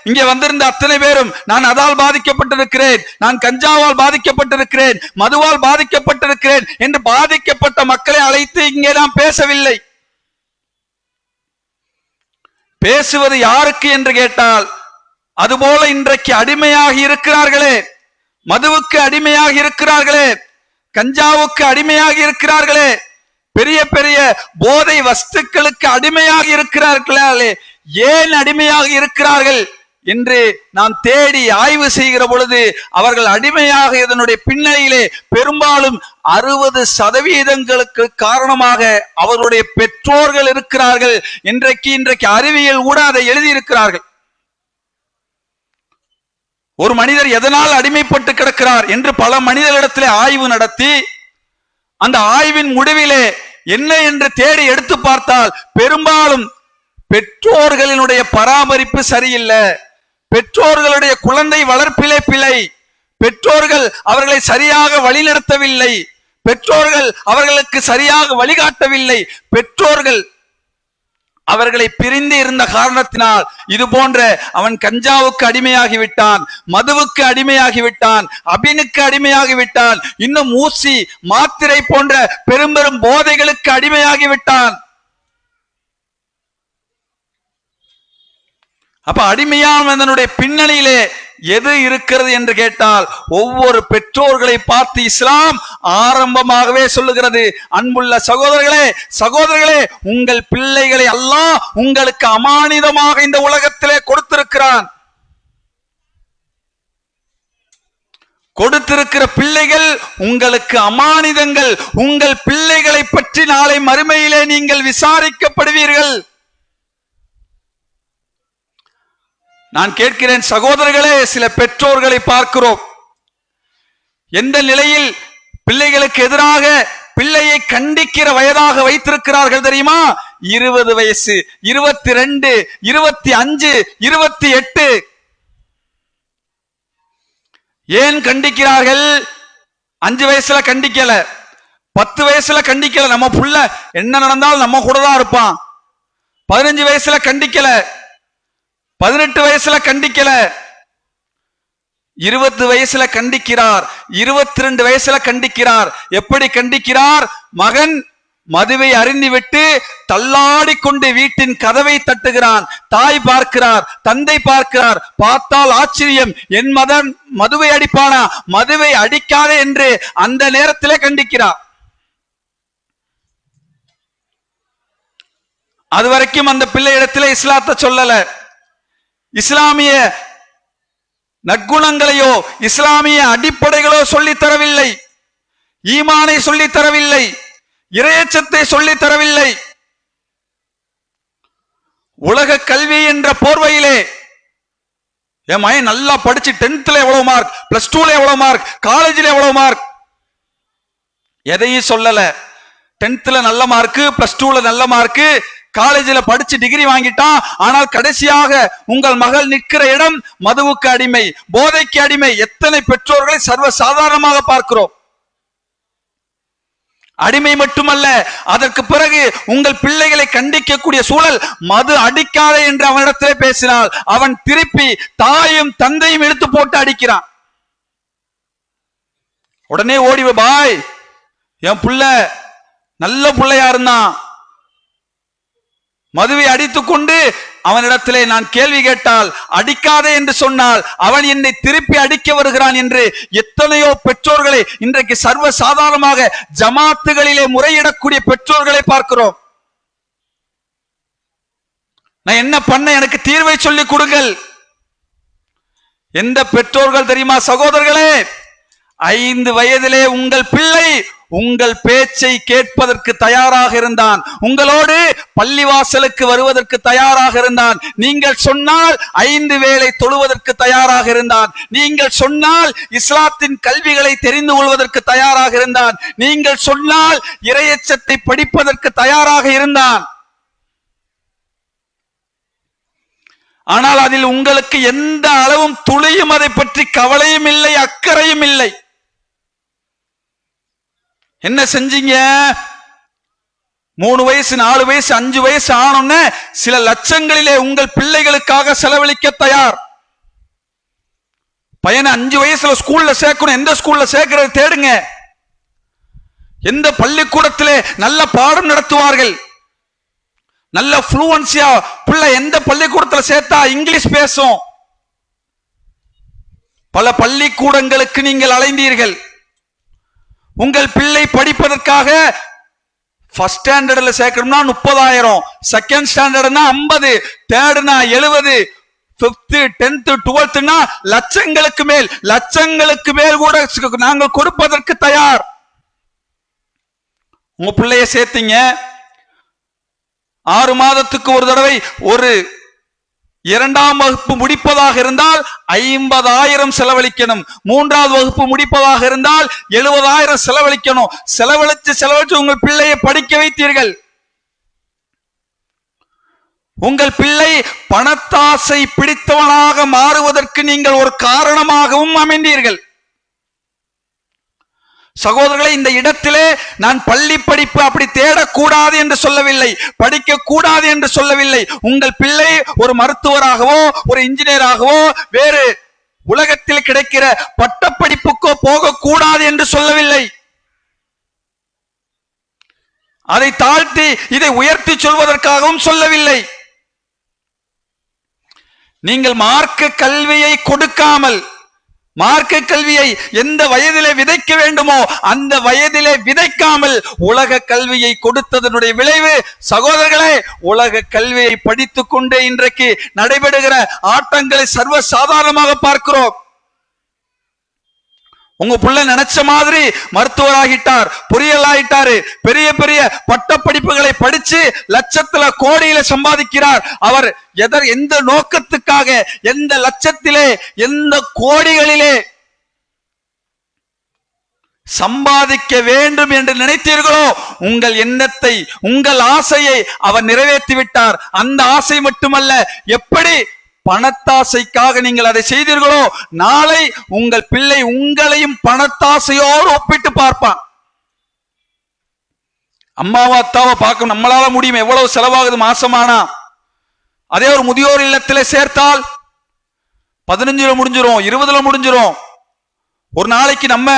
இங்கே வந்திருந்த அத்தனை பேரும் நான் அதால் பாதிக்கப்பட்டிருக்கிறேன், நான் கஞ்சாவால் பாதிக்கப்பட்டிருக்கிறேன், மதுவால் பாதிக்கப்பட்டிருக்கிறேன் என்று பாதிக்கப்பட்ட மக்களை அழைத்து இங்கே நாம் பேசவில்லை. பேசுவது யாருக்கு என்று கேட்டால், அதுபோல இன்றைக்கு அடிமையாகி இருக்கிறார்களே, மதுவுக்கு அடிமையாகி இருக்கிறார்களே, கஞ்சாவுக்கு அடிமையாகி இருக்கிறார்களே, பெரிய பெரிய போதை வஸ்துக்களுக்கு அடிமையாக இருக்கிறார்களே, ஏன் அடிமையாக இருக்கிறார்கள் என்று நாம் தேடி ஆய்வு செய்கிற பொழுது அவர்கள் அடிமையாக இதனுடைய பின்னணியிலே பெரும்பாலும் 60% காரணமாக அவருடைய பெற்றோர்கள் இருக்கிறார்கள். இன்றைக்கு அறிவியல் கூட அதை எழுதியிருக்கிறார்கள். ஒரு மனிதர் எதனால் அடிமைப்பட்டு கிடக்கிறார் என்று பல மனிதர்களிடத்திலே ஆய்வு நடத்தி அந்த ஆய்வின் முடிவிலே என்ன என்று தேடி எடுத்து பார்த்தால் பெரும்பாலும் பெற்றோர்களினுடைய பராமரிப்பு சரியில்லை, பெற்றோர்களுடைய குழந்தை வளர்ப்பிலே பிழை, பெற்றோர்கள் அவர்களை சரியாக வழிநடத்தவில்லை, பெற்றோர்கள் அவர்களுக்கு சரியாக வழிகாட்டவில்லை, பெற்றோர்கள் அவர்களை பிரிந்து இருந்த காரணத்தினால் இது போன்ற அவன் கஞ்சாவுக்கு அடிமையாகிவிட்டான், மதுவுக்கு அடிமையாகிவிட்டான், அபினுக்கு அடிமையாகிவிட்டான், இன்னும் ஊசி மாத்திரை போன்ற பெரும் பெரும் போதைகளுக்கு அடிமையாகிவிட்டான். அப்ப அடிமையானவனுடைய பின்னணியிலே எது இருக்கிறது என்று கேட்டால், ஒவ்வொரு பெற்றோர்களை பார்த்து இஸ்லாம் ஆரம்பமாகவே சொல்லுகிறது, அன்புள்ள சகோதரர்களே சகோதரர்களே, உங்கள் பிள்ளைகளை அல்லாஹ் உங்களுக்கு அமானிதமாக இந்த உலகத்திலே கொடுத்திருக்கிறான். கொடுத்திருக்கிற பிள்ளைகள் உங்களுக்கு அமானிதங்கள். உங்கள் பிள்ளைகளை பற்றி நாளை மறுமையிலே நீங்கள் விசாரிக்கப்படுவீர்கள். நான் கேட்கிறேன் சகோதரர்களே, சில பெற்றோர்களை பார்க்கிறோம், எந்த நிலையில் பிள்ளைகளுக்கு எதிராக பிள்ளையை கண்டிக்கிற வயதாக வைத்திருக்கிறார்கள் தெரியுமா? 20 வயசு, 22, 25, 28. ஏன் கண்டிக்கிறார்கள்? 5 வயசுல கண்டிக்கல, 10 வயசுல கண்டிக்கல, நம்ம புள்ள என்ன நடந்தாலும் நம்ம கூட தான் இருப்பான். 15 வயசுல கண்டிக்கல, 18 வயசுல கண்டிக்கல, 20 வயசுல கண்டிக்கிறார், 22 வயசுல கண்டிக்கிறார். எப்படி கண்டிக்கிறார்? மகன் மதுவை அருந்திவிட்டு தள்ளாடி கொண்டு வீட்டின் கதவை தட்டுகிறான். தாய் பார்க்கிறார், தந்தை பார்க்கிறார். பார்த்தால் ஆச்சரியம், என் மகன் மதுவை அடிப்பானா? மதுவை அடிக்காதே என்று அந்த நேரத்திலே கண்டிக்கிறார். அதுவரைக்கும் அந்த பிள்ளை இடத்துல இஸ்லாத்தை சொல்லல, இஸ்லாமிய நற்குணங்களையோ இஸ்லாமிய அடிப்படைகளோ சொல்லித் தரவில்லை, ஈமானை சொல்லித் தரவில்லை, இறையச்சத்தை சொல்லித் தரவில்லை. உலக கல்வி என்ற போர்வையிலே என் மகன் நல்லா படிச்சு 10th எவ்வளவு மார்க், +2 எவ்வளவு மார்க், காலேஜில் எவ்வளவு மார்க், எதையும் சொல்லல. 10th நல்ல மார்க், +2 நல்ல மார்க், காலேஜில் படிச்சு டிகிரி வாங்கிட்டான். ஆனால் கடைசியாக உங்கள் மகள் நிற்கிற இடம் மதுவுக்கு அடிமை, போதைக்கு அடிமை. எத்தனை பெற்றோர்களை சர்வ சாதாரணமாக பார்க்கிறோம். அடிமை மட்டுமல்ல, அதற்கு பிறகு உங்கள் பிள்ளைகளை கண்டிக்கக்கூடிய சூழல். மது அடிக்காதே என்று அவனிடத்திலே பேசினால் அவன் திருப்பி தாயும் தந்தையும் எடுத்து போட்டு அடிக்கிறான். உடனே ஓடி பாய், என் புள்ள நல்ல பிள்ளையா இருந்தான், மதுவை அடித்துக் கொண்டு அவனிடத்திலே நான் கேள்வி கேட்டால் அடிக்காதே என்று சொன்னால் அவன் என்னை திருப்பி அடிக்க வருகிறான் என்று எத்தனையோ பெற்றோர்களை இன்றைக்கு சர்வ சாதாரணமாக ஜமாத்துகளிலே முறையிடக்கூடிய பெற்றோர்களை பார்க்கிறோம். நான் என்ன பண்ண, எனக்கு தீர்வை சொல்லிக் கொடுங்கள். எந்த பெற்றோர்கள் தெரியுமா சகோதரர்களே? 5 வயதிலே உங்கள் பிள்ளை உங்கள் பேச்சை கேட்பதற்கு தயாராக இருந்தான், உங்களோடு பள்ளிவாசலுக்கு வருவதற்கு தயாராக இருந்தான், நீங்கள் சொன்னால் 5 வேளை தொழுவதற்கு தயாராக இருந்தான், நீங்கள் சொன்னால் இஸ்லாத்தின் கல்விகளை தெரிந்து கொள்வதற்கு தயாராக இருந்தான், நீங்கள் சொன்னால் இறையச்சத்தை படிப்பதற்கு தயாராக இருந்தான். ஆனால் அதில் உங்களுக்கு எந்த அளவும் துளியும் அதை பற்றி கவலையும் இல்லை, அக்கறையும் இல்லை. என்ன செஞ்சீங்க? 3 வயசு 4 வயசு 5 வயசு ஆனோன்னு சில லட்சங்களிலே உங்கள் பிள்ளைகளுக்காக செலவழிக்க தயார். பையனை 5 வயசுல ஸ்கூல்ல சேர்க்கணும், எந்த ஸ்கூல்ல சேர்க்கிறது தேடுங்க. எந்த பள்ளிக்கூடத்திலே நல்ல பாடம் நடத்துவார்கள், நல்ல ஃப்ளூவன்சியா பிள்ளை எந்த பள்ளிக்கூடத்தில் சேர்த்தா இங்கிலீஷ் பேசும். பல பள்ளிக்கூடங்களுக்கு நீங்கள் அலைந்தீர்கள். உங்கள் பிள்ளை படிப்பதற்காக ஃபர்ஸ்ட் ஸ்டாண்டர்ட்ல சேர்க்கணும்னா 30,000, செகண்ட் ஸ்டாண்டர்ட்னா 50, தேர்ட்னா 70, 5th 10th 12னா லட்சங்களுக்கு மேல் கூட நாங்கள் கொடுப்பதற்கு தயார். உங்க பிள்ளைய சேர்த்தீங்க, 6 மாதத்துக்கு ஒரு தடவை ஒரு 2ஆம் வகுப்பு முடிப்பதாக இருந்தால் 50,000 செலவழிக்கணும், 3வது வகுப்பு முடிப்பதாக இருந்தால் 70,000 செலவழிக்கணும். செலவழிச்சு உங்கள் பிள்ளையை படிக்க வைத்தீர்கள். உங்கள் பிள்ளை பணத்தாசை பிடித்தவனாக மாறுவதற்கு நீங்கள் ஒரு காரணமாகவும் அமைந்தீர்கள். சகோதரர்களை, இந்த இடத்திலே நான் பள்ளி படிப்பு அப்படி தேடக்கூடாது என்று சொல்லவில்லை, படிக்க கூடாது என்று சொல்லவில்லை. உங்கள் பிள்ளை ஒரு மருத்துவராகவோ ஒரு இன்ஜினியராகவோ வேறு உலகத்தில் கிடைக்கிற பட்டப்படிப்புக்கோ போகக்கூடாது என்று சொல்லவில்லை. அதை தாழ்த்தி இதை உயர்த்தி சொல்வதற்காகவும் சொல்லவில்லை. நீங்கள் மார்க்க கல்வியை கொடுக்காமல், மார்க்க கல்வியை எந்த வயதிலே விதைக்க வேண்டுமோ அந்த வயதிலே விதைக்காமல் உலக கல்வியை கொடுத்ததனுடைய விளைவு சகோதரர்களே, உலக கல்வியை படித்துக் கொண்டே இன்றைக்கு நடைபெறுகிற ஆட்டங்களை சர்வ சாதாரணமாக பார்க்கிறோம். உங்க புள்ள நினைச்ச மாதிரி மருத்துவராகிட்டார், பொறியியல் ஆகிட்டாரு, பெரிய பெரிய பட்ட படிப்புகளை படிச்சு லட்சத்துல கோடியில சம்பாதிக்கிறார். அவர் எந்த நோக்கத்துக்காக, எந்த லட்சத்திலே, எந்த கோடிகளிலே சம்பாதிக்க வேண்டும் என்று நினைத்தீர்களோ உங்கள் எண்ணத்தை, உங்கள் ஆசையை அவர் நிறைவேற்றி விட்டார். அந்த ஆசை மட்டுமல்ல, எப்படி பணத்தாசைக்காக நீங்கள் அதை செய்தீர்களோ, நாளை உங்கள் பிள்ளை உங்களையும் பணத்தாசையோடு ஒப்பிட்டு பார்ப்பான். அம்மாவா அத்தாவை பார்க்க நம்மளால முடியும். எவ்வளவு செலவாகுது மாசமானா? அதே ஒரு முதியோர் இல்லத்திலே சேர்த்தால் 15 முடிஞ்சிரும், 20 முடிஞ்சிரும். ஒரு நாளைக்கு நம்ம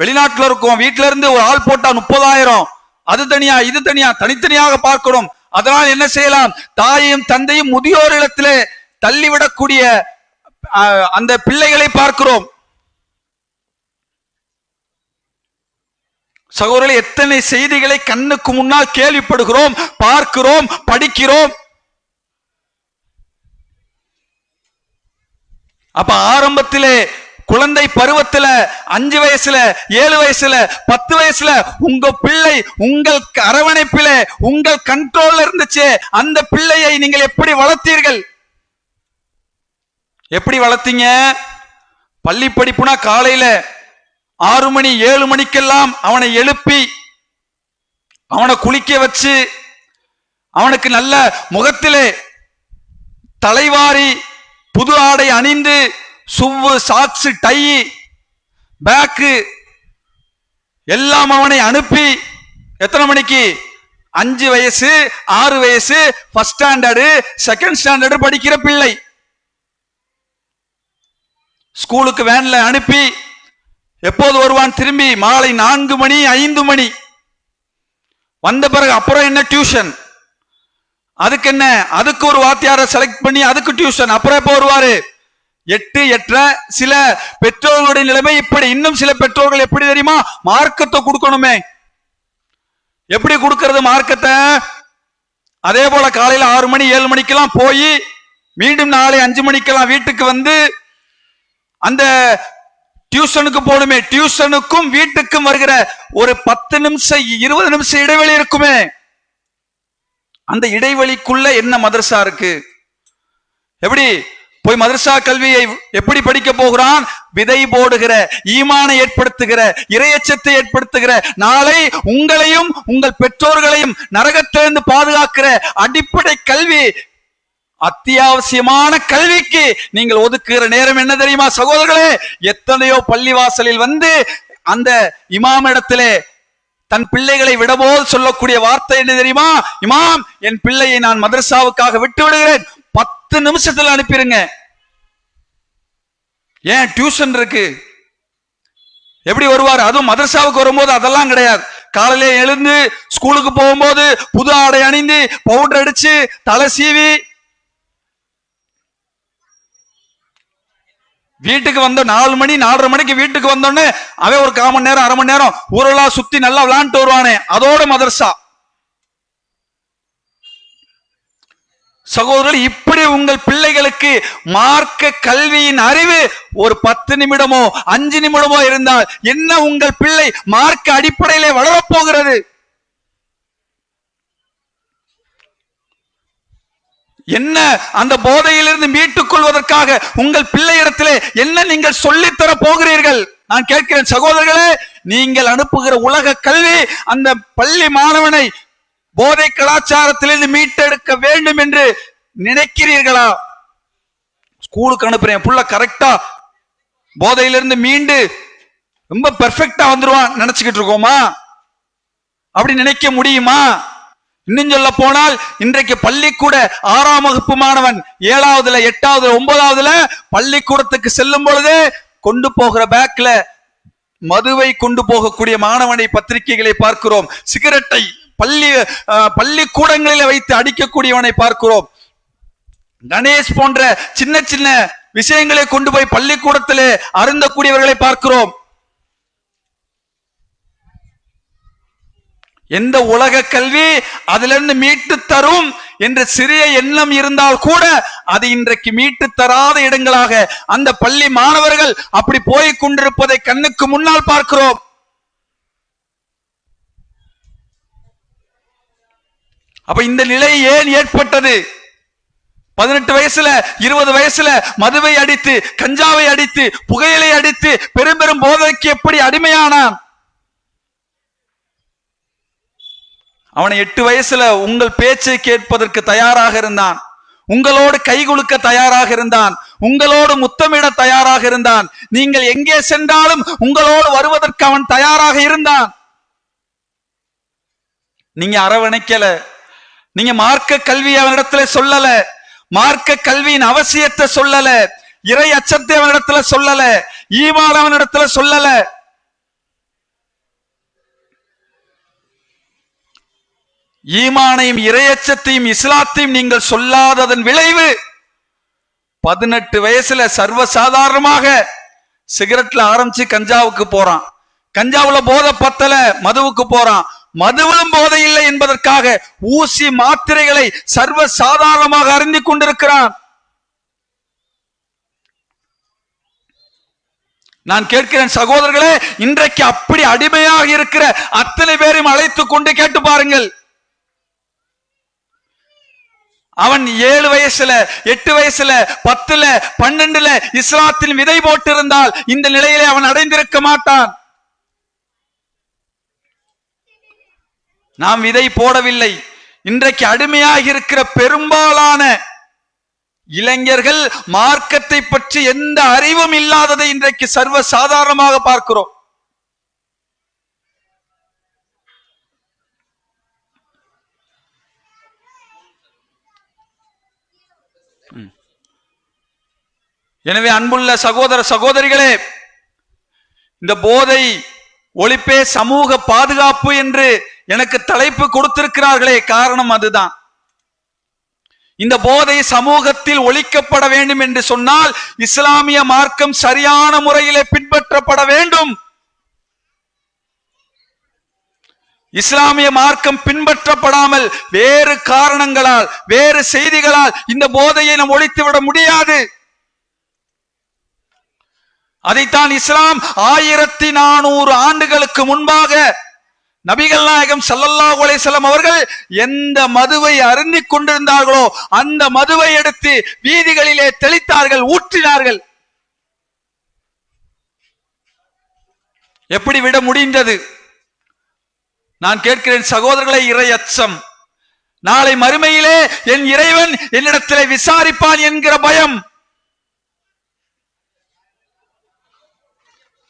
வெளிநாட்டுல இருக்கோம், வீட்டுல இருந்து ஒரு ஆள் போட்டா 30,000. அது தனியா இது தனியா தனித்தனியாக பார்க்கணும். அதனால் என்ன செய்யலாம்? தாயையும் தந்தையும் முதியோர் இல்லத்திலே தள்ளிவிடக்கூடிய அந்த பிள்ளைகளை பார்க்கிறோம். சகோதரர்களே, எத்தனை செய்திகளை கண்ணுக்கு முன்னால் கேள்விப்படுகிறோம், பார்க்கிறோம், படிக்கிறோம். அப்ப ஆரம்பத்திலே குழந்தை பருவத்துல 5 வயசுல 7 வயசுல 10 வயசுல உங்க பிள்ளை உங்கள் அரவணைப்பிலே உங்கள் கண்ட்ரோல்ல இருந்துச்சு. அந்த பிள்ளையை நீங்கள் எப்படி வளர்த்தீர்கள்? எப்படி வளர்த்தீங்க? பள்ளி படிப்புனா காலையில 6 மணி 7 மணிக்கெல்லாம் அவனை எழுப்பி அவனை குளிக்க வச்சு அவனுக்கு நல்ல முகத்திலே தலைவாரி புது ஆடை அணிந்து சுவ்வு சாக்ஸ் டை பேக்கு எல்லாம் அவனை அனுப்பி எத்தனை மணிக்கு? 5 வயசு 6 வயசு ஃபர்ஸ்ட் ஸ்டாண்டர்டு செகண்ட் ஸ்டாண்டர்டு படிக்கிற பிள்ளை ஸ்கூலுக்கு வேன்ல அனுப்பி எப்போது வருவான்? திரும்பி மாலை 4 மணி 5 மணி வந்த பிறகு அப்புறம் என்ன? டியூஷன். அதுக்கு என்ன? அதுக்கு ஒரு வாத்தியாரை செலக்ட் பண்ணி அதுக்கு டியூஷன். அப்புறம் எப்போ வருவாரு? 8 8:30. சில பெற்றோர்களுடைய நிலைமை இப்படி. இன்னும் சில பெற்றோர்கள் எப்படி தெரியுமா? மார்க்கத்தை கொடுக்கணுமே. எப்படி கொடுக்கிறது மார்க்கத்தை? அதே போல காலையில 6 மணி 7 மணிக்கெல்லாம் போய் மீண்டும் நாளை 5 மணிக்கெல்லாம் வீட்டுக்கு வந்து அந்த டியூஷனுக்கு போகணுமே. டியூஷனுக்கும் வீட்டுக்கும் வருகிற ஒரு 10 நிமிஷம் 20 நிமிஷம் இடைவெளி இருக்குமே. அந்த இடைவெளிக்குள்ள என்ன மதரசா இருக்கு? எப்படி போய் மதரசா கல்வியை எப்படி படிக்க போகிறான்? விதை போடுகிற, ஈமானை ஏற்படுத்துகிற, இறையச்சத்தை ஏற்படுத்துகிற, நாளை உங்களையும் உங்கள் பெற்றோர்களையும் நரகத்திலிருந்து பாதுகாக்கிற அடிப்படை கல்வி, அத்தியாவசியமான கல்விக்கு நீங்கள் ஒதுக்குகிற நேரம் என்ன தெரியுமா சகோதரர்களே? எத்தனையோ பள்ளிவாசலில் வந்து அந்த இமாம் இடத்திலே தன் பிள்ளைகளை விடபோது சொல்லக்கூடிய வார்த்தை என்ன தெரியுமா? இமாம், என் பிள்ளையை நான் மதரசாவுக்காக விட்டு விடுகிறேன், 10 நிமிஷத்துல அனுப்பிடுங்க. ஏன்? டியூஷன் இருக்கு. எப்படி வருவார்? அதுவும் மதரசாவுக்கு வரும்போது அதெல்லாம் கிடையாது. காலையில எழுந்து ஸ்கூலுக்கு போகும்போது புது ஆடை அணிந்து பவுடர் அடிச்சு தலை சீவி வீட்டுக்கு வந்த 4 மணி 4:30 மணிக்கு வீட்டுக்கு வந்தோடனே அவன் ஒரு 1/4 மணி நேரம் 1/2 மணி நேரம் ஊரெல்லாம் சுத்தி நல்லா விளையாண்டு வருவானே, அதோட மதரசா. சகோதரர்கள், இப்படி உங்கள் பிள்ளைகளுக்கு மார்க்க கல்வியின் அறிவு ஒரு 10 நிமிடமோ 5 நிமிடமோ இருந்தால் என்ன உங்கள் பிள்ளை மார்க்க அடிப்படையிலே வளரப்போகிறது? என்ன அந்த போதையிலிருந்து மீட்டுக் கொள்வதற்காக உங்கள் பிள்ளையிடத்திலே என்ன நீங்கள் சொல்லித்தர போகிறீர்கள்? நான் கேட்கிறேன் சகோதரர்களே, நீங்கள் அனுப்புகிற உலக கல்வி அந்த பள்ளி மாணவனை போதை கலாச்சாரத்திலிருந்து மீட்டெடுக்க வேண்டும் என்று நினைக்கிறீர்களா? ஸ்கூலுக்கு அனுப்புறேன் புள்ள கரெக்டா போதையிலிருந்து மீண்டு ரொம்ப பெர்ஃபெக்டா வந்துருவான் நினைச்சுக்கிட்டு இருக்கோமா? அப்படி நினைக்க முடியுமா? இன்னும் சொல்ல போனால் இன்றைக்கு பள்ளிக்கூட 6ஆம் வகுப்பு மாணவன் 7வதுல 8வதுல 9வதுல பள்ளிக்கூடத்துக்கு செல்லும் பொழுது கொண்டு போகிற பேக்ல மதுவை கொண்டு போகக்கூடிய மாணவனை பத்திரிகைகளை பார்க்கிறோம். சிகரெட்டை பள்ளிக்கூடங்களில் வைத்து அடிக்கக்கூடியவனை பார்க்கிறோம். கணேஷ் போன்ற சின்ன சின்ன விஷயங்களை கொண்டு போய் பள்ளிக்கூடத்திலே அருந்தக்கூடியவர்களை பார்க்கிறோம். எந்த உலக கல்வி அதிலிருந்து மீட்டு தரும் என்ற சிறிய எண்ணம் இருந்தால் கூட அது இன்றைக்கு மீட்டு தராத இடங்களாக அந்த பள்ளி மாணவர்கள் அப்படி போய் கொண்டிருப்பதை கண்ணுக்கு முன்னால் பார்க்கிறோம். அப்ப இந்த நிலை ஏன் ஏற்பட்டது? 18 வயசுல 20 வயசுல மதுவை அடித்து, கஞ்சாவை அடித்து, புகையிலை அடித்து பெரும் பெரும் போதைக்கு எப்படி அடிமையானான்? அவனை 8 வயசுல உங்கள் பேச்சை கேட்பதற்கு தயாராக இருந்தான். உங்களோடு கைகுலுக்க தயாராக இருந்தான், உங்களோடு முத்தமிட தயாராக இருந்தான், நீங்கள் எங்கே சென்றாலும் உங்களோடு வருவதற்கு அவன் தயாராக இருந்தான். நீங்க அரவணைக்கல, நீங்க மார்க்க கல்வி அவனிடத்துல சொல்லல, மார்க்க கல்வியின் அவசியத்தை சொல்லல, இறை அச்சத்தை அவனிடத்துல சொல்லல, ஈமான் அவனிடத்துல சொல்லல. ஈமானையும் இறையச்சத்தையும் இஸ்லாத்தையும் நீங்கள் சொல்லாததன் விளைவு 18 வயசுல சர்வசாதாரணமாக சிகரெட்ல ஆரம்பிச்சு கஞ்சாவுக்கு போறான், கஞ்சாவுல போதை பத்தல மதுவுக்கு போறான், மதுவிலும் போதை இல்லை என்பதற்காக ஊசி மாத்திரைகளை சர்வசாதாரணமாக அறிந்து கொண்டிருக்கிறான். நான் கேட்கிறேன் சகோதரர்களே, இன்றைக்கு அப்படி அடிமையாக இருக்கிற அத்தனை பேரையும் அழைத்து கொண்டு கேட்டு பாருங்கள். அவன் 7 வயசுல 8 வயசுல 10ல 12ல இஸ்லாத்தில் விதை போட்டிருந்தால் இந்த நிலையிலே அவன் அடைந்திருக்க மாட்டான். நாம் விதை போடவில்லை. இன்றைக்கு அடிமையாக இருக்கிற பெரும்பாலான இளைஞர்கள் மார்க்கத்தை பற்றி எந்த அறிவும் இல்லாததை இன்றைக்கு சர்வ சாதாரணமாக பார்க்கிறோம். எனவே அன்புள்ள சகோதர சகோதரிகளே, இந்த போதை ஒழிப்பே சமூக பாதுகாப்பு என்று எனக்கு தலைப்பு கொடுத்திருக்கிறார்களே, காரணம் அதுதான். இந்த போதை சமூகத்தில் ஒழிக்கப்பட வேண்டும் என்று சொன்னால் இஸ்லாமிய மார்க்கம் சரியான முறையிலே பின்பற்றப்பட வேண்டும். இஸ்லாமிய மார்க்கம் பின்பற்றப்படாமல் வேறு காரணங்களால் வேறு செய்திகளால் இந்த போதையை நாம் ஒழித்துவிட முடியாது. அதைத்தான் இஸ்லாம் 1400 ஆண்டுகளுக்கு முன்பாக நபிகள் நாயகம் ஸல்லல்லாஹு அலைஹி வஸல்லம் அவர்கள் எந்த மதுவை அருந்திக் கொண்டிருந்தார்களோ அந்த மதுவை எடுத்து வீதிகளிலே தெளித்தார்கள், ஊற்றினார்கள். எப்படி விட முடிந்தது? நான் கேட்கிறேன் சகோதரர்களை, இறை அச்சம், நாளை மறுமையிலே என் இறைவன் என்னிடத்திலே விசாரிப்பான் என்கிற பயம்,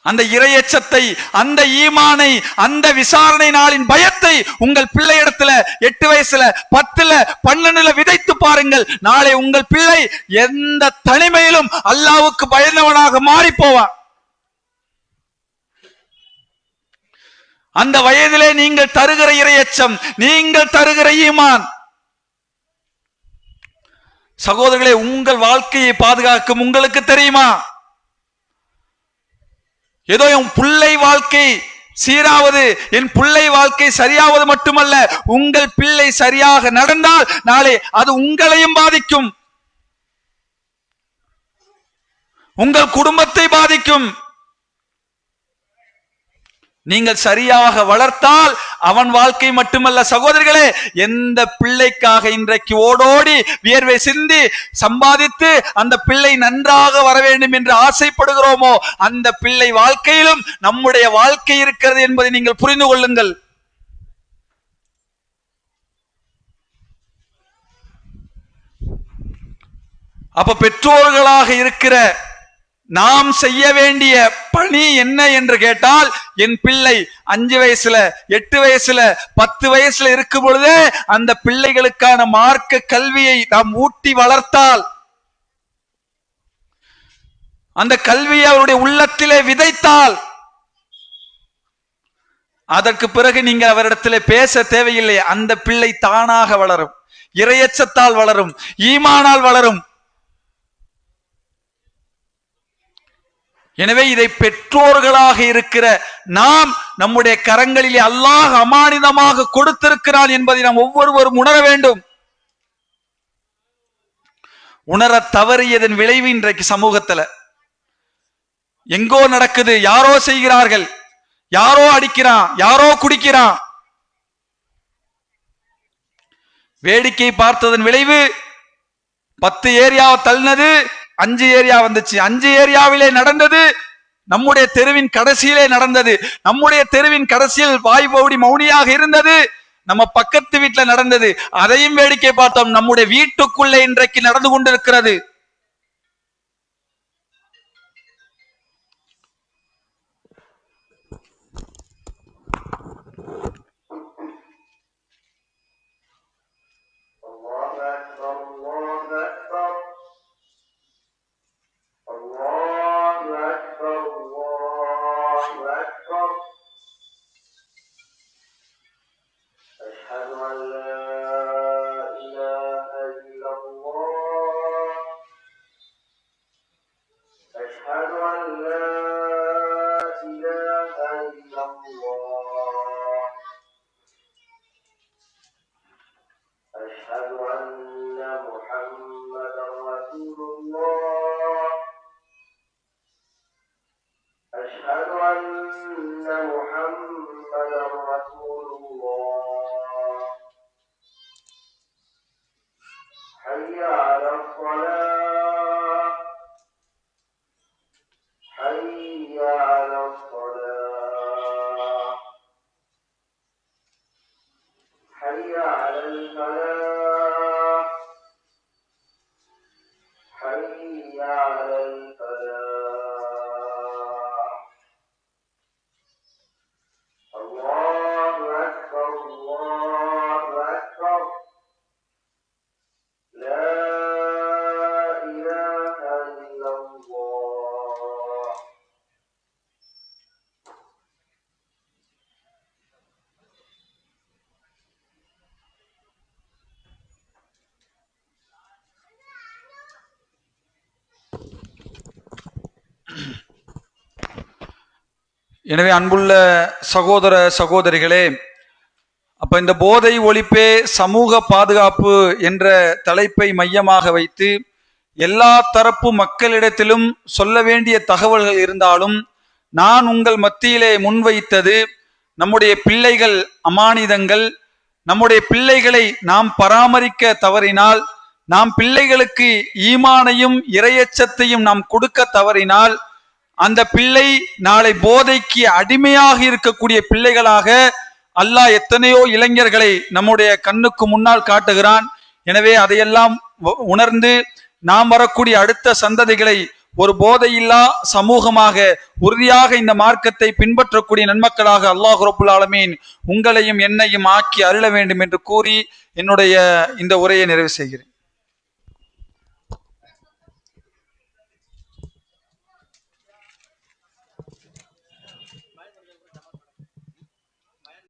அந்த இறையச்சத்தை, அந்த ஈமானை, அந்த விசாரணை நாளின் பயத்தை உங்கள் பிள்ளையிடத்துல 8 வயசுல 10ல 12ல விதைத்து பாருங்கள். நாளை உங்கள் பிள்ளை எந்த தனிமையிலும் அல்லாஹ்வுக்கு பயந்தவனாக மாறி போவான். அந்த வயதிலே நீங்கள் தருகிற இறையச்சம், நீங்கள் தருகிற ஈமான் சகோதரர்களே உங்கள் வாழ்க்கையை பாதுகாக்கும். உங்களுக்கு தெரியுமா, ஏதோ என் பிள்ளை வாழ்க்கை சீராவது, என் பிள்ளை வாழ்க்கை சரியாவது மட்டுமல்ல, உங்கள் பிள்ளை சரியாக நடந்தால் நாளை அது உங்களையும் பாதிக்கும், உங்கள் குடும்பத்தை பாதிக்கும். நீங்கள் சரியாக வளர்த்தால் அவன் வாழ்க்கை மட்டுமல்ல சகோதரிகளே, எந்த பிள்ளைக்காக இன்றைக்கு ஓடோடி வியர்வை சிந்தி சம்பாதித்து அந்த பிள்ளை நன்றாக வர வேண்டும் என்று ஆசைப்படுகிறோமோ அந்த பிள்ளை வாழ்க்கையிலும் நம்முடைய வாழ்க்கை இருக்கிறது என்பதை நீங்கள் புரிந்து கொள்ளுங்கள். அப்ப பெற்றோர்களாக இருக்கிற நாம் செய்ய வேண்டிய பணி என்ன என்று கேட்டால், என் பிள்ளை 5 வயசுல 8 வயசுல 10 வயசுல இருக்கும் பொழுதே அந்த பிள்ளைகளுக்கான மார்க்க கல்வியை நாம் ஊட்டி வளர்த்தால், அந்த கல்வியை அவருடைய உள்ளத்திலே விதைத்தால், அதற்கு பிறகு நீங்கள் அவரிடத்திலே பேச தேவையில்லை. அந்த பிள்ளை தானாக வளரும், இறையச்சத்தால் வளரும், ஈமானால் வளரும். எனவே இதை பெற்றோர்களாக இருக்கிற நாம் நம்முடைய கரங்களிலே அல்லாஹ் அமானிதமாக கொடுத்திருக்கிறான் என்பதை நாம் ஒவ்வொருவரும் உணர வேண்டும். உணர தவறியதன் விளைவு இன்றைக்கு சமூகத்துல எங்கோ நடக்குது. யாரோ செய்கிறார்கள், யாரோ அடிக்கிறான், யாரோ குடிக்கிறான். வேடிக்கை பார்த்ததன் விளைவு 10 ஏரியாவை தள்ளினது 5 ஏரியா வந்துச்சு. 5 ஏரியாவிலே நடந்தது நம்முடைய தெருவின் கடைசியிலே நடந்தது. நம்முடைய தெருவின் கடைசியில் வாய் பௌடி மௌனியாக இருந்தது. நம்ம பக்கத்து வீட்டுல நடந்தது, அதையும் வேடிக்கை பார்த்தோம். நம்முடைய வீட்டுக்குள்ள இன்றைக்கு நடந்து கொண்டிருக்கிறது. எனவே அன்புள்ள சகோதர சகோதரிகளே, அப்ப இந்த போதை ஒழிப்பே சமூக பாதுகாப்பு என்ற தலைப்பை மையமாக வைத்து எல்லா தரப்பு மக்களிடத்திலும் சொல்ல வேண்டிய தகவல்கள் இருந்தாலும், நான் உங்கள் மத்தியிலே முன்வைத்தது நம்முடைய பிள்ளைகள் அமானிதங்கள். நம்முடைய பிள்ளைகளை நாம் பராமரிக்க தவறினால், நாம் பிள்ளைகளுக்கு ஈமானையும் இறையச்சத்தையும் நாம் கொடுக்க தவறினால், அந்த பிள்ளை நாளை போதைக்கு அடிமையாக இருக்கக்கூடிய பிள்ளைகளாக அல்லாஹ் எத்தனையோ இளைஞர்களை நம்முடைய கண்ணுக்கு முன்னால் காட்டுகிறான். எனவே அதையெல்லாம் உணர்ந்து நாம் வரக்கூடிய அடுத்த சந்ததிகளை ஒரு போதையில்லா சமூகமாக உறுதியாக இந்த மார்க்கத்தை பின்பற்றக்கூடிய நன்மக்களாக அல்லாஹ் ரப்புல் ஆலமீன் உங்களையும் என்னையும் ஆக்கி அருள வேண்டும் என்று கூறி என்னுடைய இந்த உரையை நிறைவு செய்கிறேன்.